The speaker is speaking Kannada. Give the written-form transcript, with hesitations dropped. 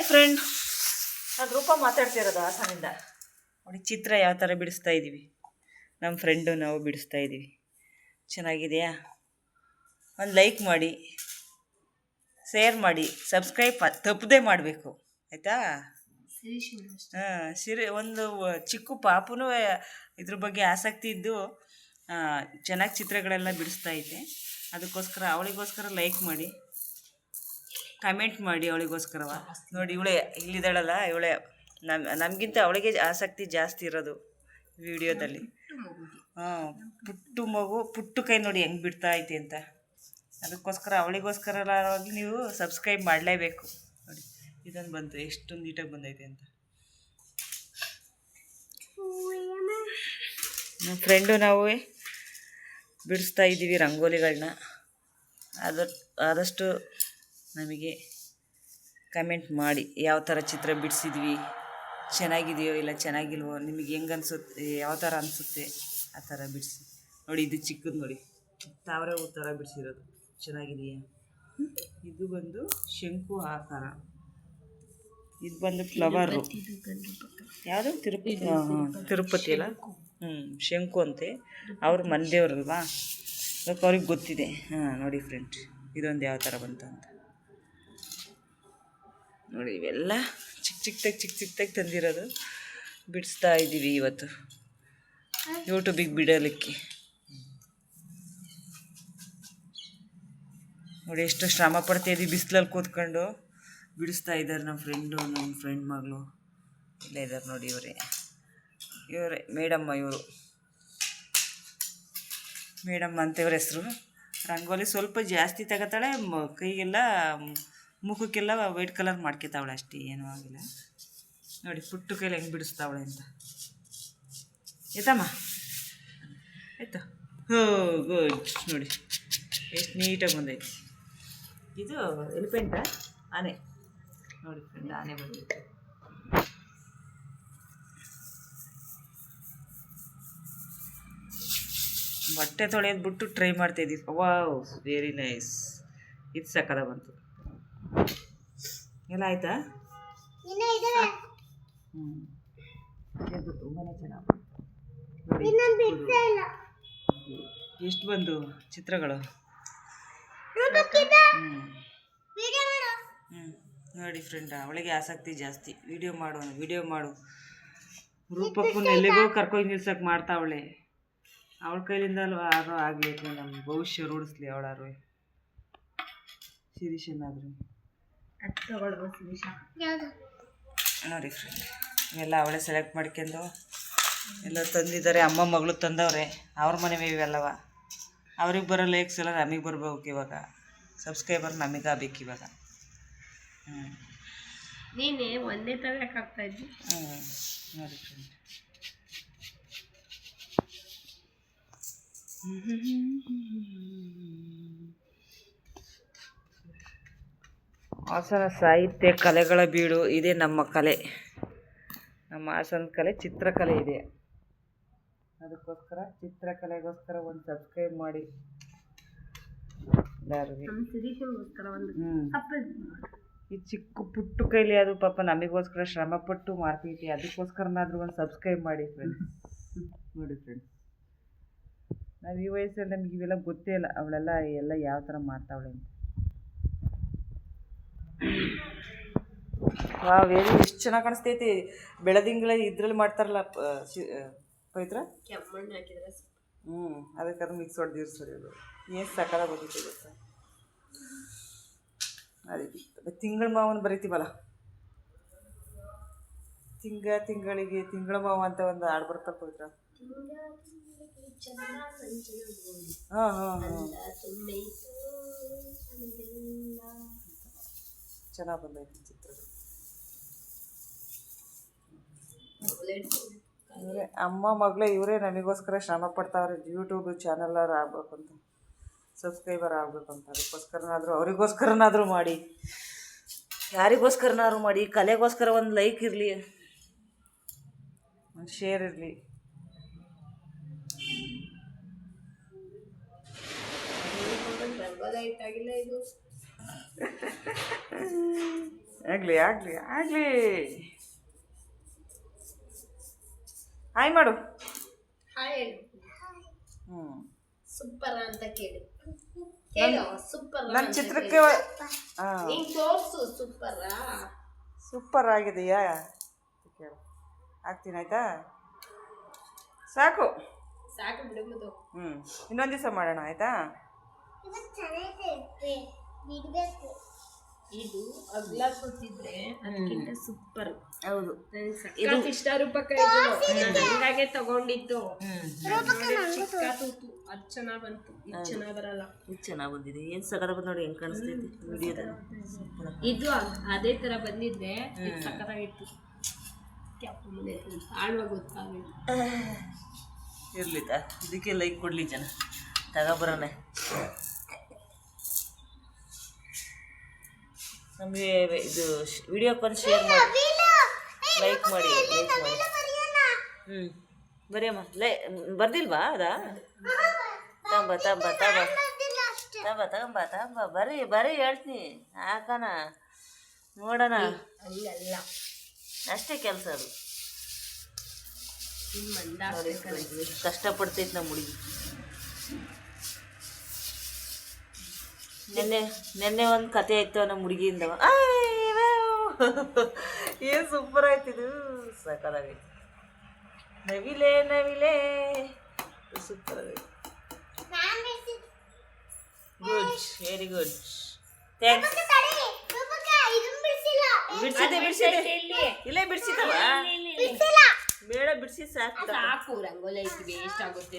ಫ್ರೆಂಡ್, ನಾನು ರೂಪ ಮಾತಾಡ್ತಿರೋದು ಹಾಸನಿಂದ. ನೋಡಿ ಚಿತ್ರ ಯಾವ ಥರ ಬಿಡಿಸ್ತಾ ಇದ್ದೀವಿ. ನಮ್ಮ ಫ್ರೆಂಡು ನಾವು ಬಿಡಿಸ್ತಾ ಇದ್ದೀವಿ. ಚೆನ್ನಾಗಿದೆಯಾ? ಒಂದು ಲೈಕ್ ಮಾಡಿ, ಶೇರ್ ಮಾಡಿ, ಸಬ್ಸ್ಕ್ರೈಬ್ ತಪ್ಪದೇ ಮಾಡಬೇಕು, ಆಯಿತಾ? ಒಂದು ಚಿಕ್ಕ ಪಾಪುನೂ ಇದ್ರ ಬಗ್ಗೆ ಆಸಕ್ತಿ ಇದ್ದು ಚೆನ್ನಾಗಿ ಚಿತ್ರಗಳೆಲ್ಲ ಬಿಡಿಸ್ತಾ ಐತೆ. ಅದಕ್ಕೋಸ್ಕರ ಅವಳಿಗೋಸ್ಕರ ಲೈಕ್ ಮಾಡಿ, ಕಮೆಂಟ್ ಮಾಡಿ ಅವಳಿಗೋಸ್ಕರವ. ನೋಡಿ ಇವಳೇ ಇಲ್ಲಿದ್ದಾಳಲ್ಲ, ಇವಳೇ ನಮಗಿಂತ ಅವಳಿಗೆ ಆಸಕ್ತಿ ಜಾಸ್ತಿ ಇರೋದು ವಿಡಿಯೋದಲ್ಲಿ. ಪುಟ್ಟು ಮಗು, ಪುಟ್ಟು ಕೈ ನೋಡಿ ಹೆಂಗೆ ಬಿಡ್ತಾ ಐತೆ ಅಂತ. ಅದಕ್ಕೋಸ್ಕರ ಅವಳಿಗೋಸ್ಕರವಾಗಿ ನೀವು ಸಬ್ಸ್ಕ್ರೈಬ್ ಮಾಡಲೇಬೇಕು. ನೋಡಿ ಇದೊಂದು ಬಂತು, ಎಷ್ಟು ನೀಟಾಗಿ ಬಂದೈತೆ ಅಂತ. ನಮ್ಮ ಫ್ರೆಂಡು ನಾವು ಬಿಡಿಸ್ತಾ ಇದ್ದೀವಿ ರಂಗೋಲಿಗಳನ್ನ. ಆದಷ್ಟು ನಮಗೆ ಕಮೆಂಟ್ ಮಾಡಿ ಯಾವ ಥರ ಚಿತ್ರ ಬಿಡಿಸಿದ್ವಿ, ಚೆನ್ನಾಗಿದೆಯೋ ಇಲ್ಲ ಚೆನ್ನಾಗಿಲ್ವೋ, ನಿಮಗೆ ಹೆಂಗೆ ಅನಿಸುತ್ತೆ, ಯಾವ ಥರ ಅನಿಸುತ್ತೆ ಆ ಥರ ಬಿಡಿಸಿ. ನೋಡಿ ಇದು ಚಿಕ್ಕದು, ನೋಡಿ ತಾವರೆ ಹೂ ಥರ ಬಿಡಿಸಿರೋದು, ಚೆನ್ನಾಗಿದೆಯಾ? ಇದು ಬಂದು ಶಂಕು ಆಕಾರ, ಇದು ಬಂದು ಫ್ಲವರು. ಯಾವುದು ತಿರುಪತಿ ಅಲ್ಲ? ಶಂಕು ಅಂತೆ. ಅವ್ರ ಮನೆದೇವ್ರಲ್ವಾ, ಅದಕ್ಕೆ ಅವ್ರಿಗೆ ಗೊತ್ತಿದೆ. ನೋಡಿ ಫ್ರೆಂಡ್, ಇದೊಂದು ಯಾವ ಥರ ಬಂತು ಅಂತ ನೋಡಿ. ಇವೆಲ್ಲ ಚಿಕ್ಕ ತಂದಿರೋದು ಬಿಡಿಸ್ತಾ ಇದ್ದೀವಿ ಇವತ್ತು ಯೂಟ್ಯೂಬಿಗೆ ಬಿಡಲಿಕ್ಕೆ. ನೋಡಿ ಎಷ್ಟು ಶ್ರಮ ಪಡ್ತಾ ಇದ್ದೀವಿ, ಬಿಸಿಲಲ್ಲಿ ಕೂತ್ಕೊಂಡು ಬಿಡಿಸ್ತಾ ಇದ್ದಾರೆ ನಮ್ಮ ಫ್ರೆಂಡು, ನಮ್ಮ ಫ್ರೆಂಡ್ ಮಗಳು ಇಲ್ಲೇ ಇದ್ದಾರೆ ನೋಡಿ. ಇವರೇ ಮೇಡಮ್ಮ, ಇವರು ಮೇಡಮ್ಮ ಅಂತ ಇವ್ರ ಹೆಸರು. ರಂಗೋಲಿ ಸ್ವಲ್ಪ ಜಾಸ್ತಿ ತಗೋತಾಳೆ, ಕೈಗೆಲ್ಲ ಮುಖಕ್ಕೆಲ್ಲ ವೈಟ್ ಕಲರ್ ಮಾಡ್ಕೊತಾವಳೆ ಅಷ್ಟೇ, ಏನೂ ಆಗಿಲ್ಲ. ನೋಡಿ ಪುಟ್ಟು ಕೈಲಿ ಹೆಂಗೆ ಬಿಡಿಸ್ತಾವಳೆ ಅಂತ. ಆಯ್ತಮ್ಮ, ಆಯ್ತಾ? ಗುಡ್. ನೋಡಿ ಎಷ್ಟು ನೀಟಾಗಿ ಬಂದೈತಿ. ಇದು ಎಲಿಫೆಂಟಾ? ಆನೆ. ನೋಡಿ ಫ್ರೆಂಡ್, ಆನೆ ಬಂದೈತೆ. ಬಟ್ಟೆ ತೊಳೆಯೋದು ಬಿಟ್ಟು ಟ್ರೈ ಮಾಡ್ತಾಯಿದ್ದೀವಿ. Wow, very nice. ಇದು ಸಕ್ಕದ ಬಂತು. ಎಲ್ಲ ಆಯ್ತಾ? ತುಂಬಾನೇ ಚೆನ್ನಾಗಿ ಎಷ್ಟು ಬಂದು ಚಿತ್ರಗಳು. ನೋಡಿ ಫ್ರೆಂಡ್, ಅವಳಿಗೆ ಆಸಕ್ತಿ ಜಾಸ್ತಿ. ವಿಡಿಯೋ ಮಾಡು. ರೂಪಕ್ಕೂ ಎಲ್ಲಿಗೋ ಕರ್ಕೊಂಡು ನಿಲ್ಸಕ್ಕೆ ಮಾಡ್ತಾವಳೆ. ಅವಳ ಕೈಲಿಂದ ಯಾರೋ ಆಗ್ಬೇಕು, ನಮ್ಮ ಭವಿಷ್ಯ ರೂಢಿಸ್ಲಿ ಅವಳಾರು. ಶಿರೀಷನಾದ್ರು ನೋಡಿ ಫ್ರೆಂಡ್, ಇವೆಲ್ಲ ಅವಳೇ ಸೆಲೆಕ್ಟ್ ಮಾಡ್ಕೊಂಡು ಎಲ್ಲ ತಂದಿದ್ದಾರೆ. ಅಮ್ಮ ಮಗಳು ತಂದವ್ರೆ, ಅವ್ರ ಮನೆ ಇವೆಲ್ಲವ. ಅವ್ರಿಗೆ ಬರೋ ಲೈಕ್ಸ್ ಎಲ್ಲ ನಮಗೆ ಬರ್ಬೇಕು ಇವಾಗ, ಸಬ್ಸ್ಕ್ರೈಬರ್ ನಮಗಾಗಬೇಕು ಇವಾಗ. ನೀನೇ ಒಂದೇ ತಗೋಕ್ಕಾಗ್ತಾ ಇದ್ದಿ. ನೋಡಿ ಫ್ರೆಂಡ್, ಹಾಸನ ಸಾಹಿತ್ಯ ಕಲೆಗಳ ಬೀಡು. ಇದೇ ನಮ್ಮ ಕಲೆ, ನಮ್ಮ ಹಾಸನ ಕಲೆ ಚಿತ್ರಕಲೆ ಇದೆ. ಅದಕ್ಕೋಸ್ಕರ ಚಿತ್ರಕಲೆಗೋಸ್ಕರ ಒಂದು ಸಬ್ಸ್ಕ್ರೈಬ್ ಮಾಡಿ ಈ ಚಿಕ್ಕ ಪುಟ್ಟು ಕೈಲಿ ಅದು ಪಾಪ ನಮಗೋಸ್ಕರ ಶ್ರಮಪಟ್ಟು ಮಾಡ್ತೈತಿ. ಅದಕ್ಕೋಸ್ಕರನಾದ್ರೂ ಒಂದು ಸಬ್ಸ್ಕ್ರೈಬ್ ಮಾಡಿ ಫ್ರೆಂಡ್ಸ್. ನೋಡಿ ಫ್ರೆಂಡ್ಸ್, ನಾವು ಈ ವಯಸ್ಸಲ್ಲಿ ನಮ್ಗೆ ಇವೆಲ್ಲ ಗೊತ್ತೇ ಇಲ್ಲ, ಅವಳೆಲ್ಲ ಎಲ್ಲ ಯಾವ ಥರ ಮಾಡ್ತಾವಳೆ ಅಂತ. ವೇರಿ ಎಷ್ಟು ಚೆನ್ನಾಗಿ ಕಾಣಿಸ್ತೈತಿ. ಬೆಳದಿಂಗಳ ಇದ್ರಲ್ಲಿ ಮಾಡ್ತಾರಲ್ಲ ಪವಿತ್ರ, ಅದಕ್ಕೆ ಅದು ಮಿಕ್ಸ್ ಹೊಡೆದಿರು ಸರಿ. ಅದು ಏನು ಸಕಾಲ ಬಂದಿತ್ತು ಗೊತ್ತಾ? ಅದಕ್ಕೆ ತಿಂಗಳ ಮಾವನ ಬರೀತೀವಲ್ಲ, ತಿಂಗಳಿಗೆ ತಿಂಗಳ ಮಾವ ಅಂತ ಒಂದು ಹಾಡು ಬರ್ತಾ ಪವಿತ್ರ. ಚೆನ್ನಾಗಿ ಬಂದೈತಿ ಚಿತ್ರಗಳು. ಇವರೇ ಅಮ್ಮ ಮಗಳೇ, ಇವರೇ ನಮಗೋಸ್ಕರ ಶ್ರಮ ಪಡ್ತಾವ್ರೆ. ಯೂಟ್ಯೂಬ್ ಚಾನಲ್ಲರು ಆಗ್ಬೇಕು ಅಂತ, ಸಬ್ಸ್ಕ್ರೈಬರ್ ಆಗಬೇಕು ಅಂತ. ಅದಕ್ಕೋಸ್ಕರನಾದರೂ ಅವರಿಗೋಸ್ಕರನಾದರೂ ಮಾಡಿ, ಯಾರಿಗೋಸ್ಕರನಾದ್ರೂ ಮಾಡಿ. ಕಲೆಗೋಸ್ಕರ ಒಂದು ಲೈಕ್ ಇರಲಿ, ಒಂದು ಶೇರ್ ಇರಲಿ. ಆಗಲಿ ಆಗಲಿ ಆಗಲಿ. ಹಾಯ್ ಮಾಡು. ಹಾಯ್ ಹ್ಞೂ ಸೂಪರ್ ಅಂತ ಕೇಳು ಸೂಪರ್ ನನ್ನ ಚಿತ್ರಕ್ಕೆ ಹಾಂ ನೀನ್ ತೋರ್ಸು ಸೂಪರ್ ಸೂಪರ್ ಆಗಿದೆಯಾ ಕೇಳು. ಹಾಕ್ತೀನಿ ಆಯಿತಾ? ಸಾಕು. ಸಾಕು ಬಿಡುವುದು. ಇನ್ನೊಂದು ದಿವಸ ಮಾಡೋಣ ಆಯಿತಾ? ಇದು ಅಗ್ಲ ಕೂತಿದ್ರೆ ಅದಕ್ಕಿಂತ ಸೂಪರ್. ಹೌದು, ಸಖತ್ ಇಷ್ಟ ರೂಪಕ್ಕ ಹಂಗಾಗೆ ತಗೊಂಡಿದ್ದು. ಚಿಕ್ಕ ತೂತು ಅದು ಚೆನ್ನಾಗ್ ಬಂತು, ಇದು ಚೆನ್ನಾಗ್ ಬರಲ್ಲ. ಇದು ಚೆನ್ನಾಗಿ ಬಂದಿದೆ. ಏನು ಸಗದ ಬಂದು ನೋಡಿ ಹೆಂಗೆ ಕಾಣಿಸ್ತೈತಿ ವಿಡಿಯೋದಲ್ಲಿ. ಇದು ಅದೇ ತರ ಬಂದಿದ್ರೆ ಇದು ಸಖತ್ತಾಗಿತ್ತು. ಆಳ್ವಾಗ ಗೊತ್ತಾಗಲಿಲ್ಲ. ಇರ್ಲಿತಾ ಇದಕ್ಕೆ ಲೈಕ್ ಕೊಡ್ಲಿ ಜನ, ತಗೊಬರೋಣ. ನಮಗೆ ಇದು ವಿಡಿಯೋಕ್ಕೊಂದು ಶೇರ್ ಮಾಡಿ, ಲೈಕ್ ಮಾಡಿ. ಬರೆಯಮ್ಮ. ಬರ್ದಿಲ್ವಾ ಅದಾ? ತಗೊಂಬ ಬರೀ ಹೇಳ್ತೀನಿ, ಹಾಕೋಣ, ನೋಡೋಣ. ಹಂಗಲ್ಲ, ಅಷ್ಟೇ ಕೆಲಸ ಅದು. ನೋಡಿ ಎಷ್ಟು ಕಷ್ಟಪಡ್ತೈತೆ ನಮ್ಮ ಹುಡುಗಿ. ನೆನ್ನೆ ಒಂದು ಕತೆ ಆಯ್ತು ನಮ್ಮ ಹುಡುಗಿಯಿಂದ. ಏನು ಸೂಪರ್ ಆಯ್ತಿದು, ಸಕ್ಕದಾಗೈತಿ. ನವಿಲೆ ಸೂಪರ್ ಆಗೈತಿ. Good, very good, thanks. ಬಿಡಿಸಿದೆ ಇಲ್ಲೇ ಬಿಡಿಸಿದವ. ಬೇಡ ಬಿಡಿಸಿ ಸಾಕು. ಸಾಕು ರಂಗೋಲಿ ಐತಿ, ವೇಸ್ಟ್ ಆಗುತ್ತೆ.